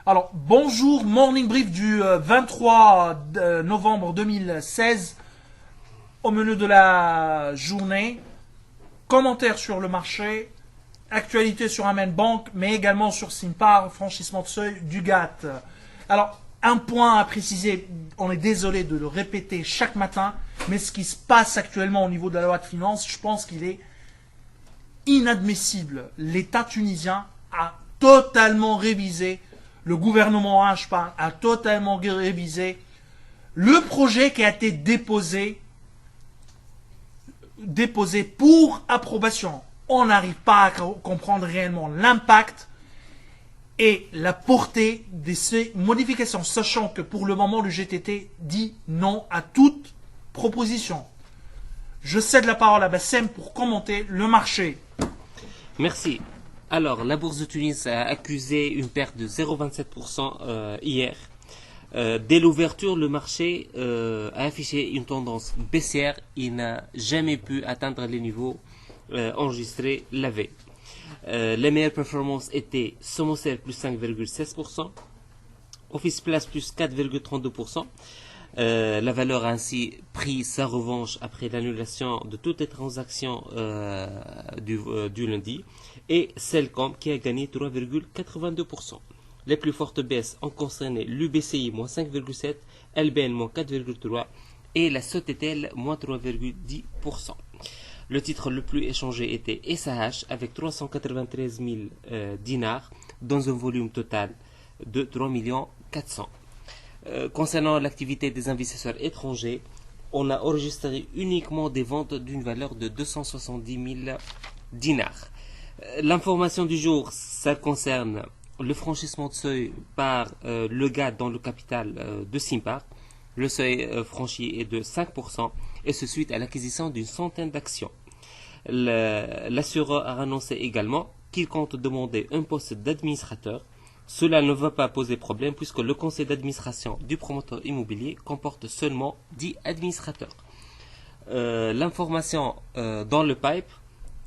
Alors, bonjour, morning brief du 23 novembre 2016. Au menu de la journée, commentaires sur le marché, actualité sur Amen Bank, mais également sur Simpar, franchissement de seuil du GAT. Alors, un point à préciser, on est désolé de le répéter chaque matin, mais ce qui se passe actuellement au niveau de la loi de finances, je pense qu'il est inadmissible. L'État tunisien a totalement révisé, le gouvernement H a totalement révisé le projet qui a été déposé pour approbation. On n'arrive pas à comprendre réellement l'impact et la portée de ces modifications, sachant que pour le moment, le GTT dit non à toute proposition. Je cède la parole à Bassem pour commenter le marché. Merci. Alors, la bourse de Tunis a accusé une perte de 0,27% hier. Dès l'ouverture, le marché a affiché une tendance baissière. Il n'a jamais pu atteindre les niveaux enregistrés la veille. Les meilleures performances étaient Somocel plus 5,16%, Office Place plus 4,32%. La valeur a ainsi pris sa revanche après l'annulation de toutes les transactions du lundi, et Cellcom qui a gagné 3,82%. Les plus fortes baisses ont concerné l'UBCI moins 5,7%, LBN moins 4,3% et la Sotetel moins 3,10%. Le titre le plus échangé était SAH avec 393 000 dinars dans un volume total de 3 400 000. Concernant l'activité des investisseurs étrangers, on a enregistré uniquement des ventes d'une valeur de 270 000 dinars. L'information du jour, ça concerne le franchissement de seuil par le GAT dans le capital de Simpar. Le seuil franchi est de 5% et ce suite à l'acquisition d'une centaine d'actions. L'assureur a annoncé également qu'il compte demander un poste d'administrateur. Cela ne va pas poser problème puisque le conseil d'administration du promoteur immobilier comporte seulement 10 administrateurs. L'information dans le pipe,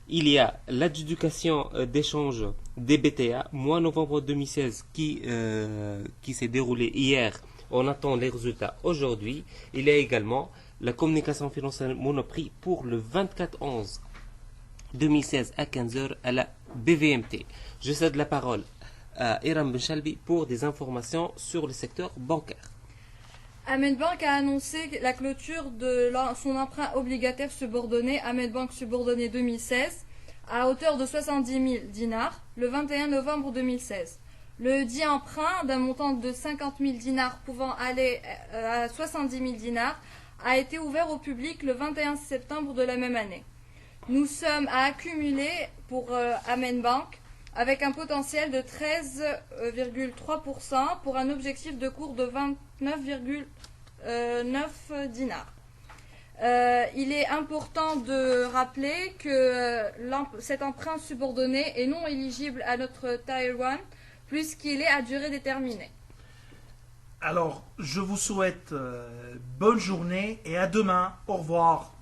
il y a l'adjudication d'échange des BTA mois novembre 2016 qui s'est déroulée hier. On attend les résultats aujourd'hui. Il y a également la communication financière Monoprix pour le 24/11 2016 à 15h à la BVMT. Je cède la parole à Iram Benchalbi pour des informations sur le secteur bancaire. Amen Bank a annoncé la clôture de son emprunt obligataire subordonné Amen Bank subordonné 2016 à hauteur de 70 000 dinars le 21 novembre 2016. Le dit emprunt d'un montant de 50 000 dinars pouvant aller à 70 000 dinars a été ouvert au public le 21 septembre de la même année. Nous sommes à accumuler pour Amen Bank avec un potentiel de 13,3% pour un objectif de cours de 29,9 dinars. Il est important de rappeler que cet emprunt subordonné est non éligible à notre Tier 1 puisqu'il est à durée déterminée. Alors, je vous souhaite bonne journée et à demain. Au revoir.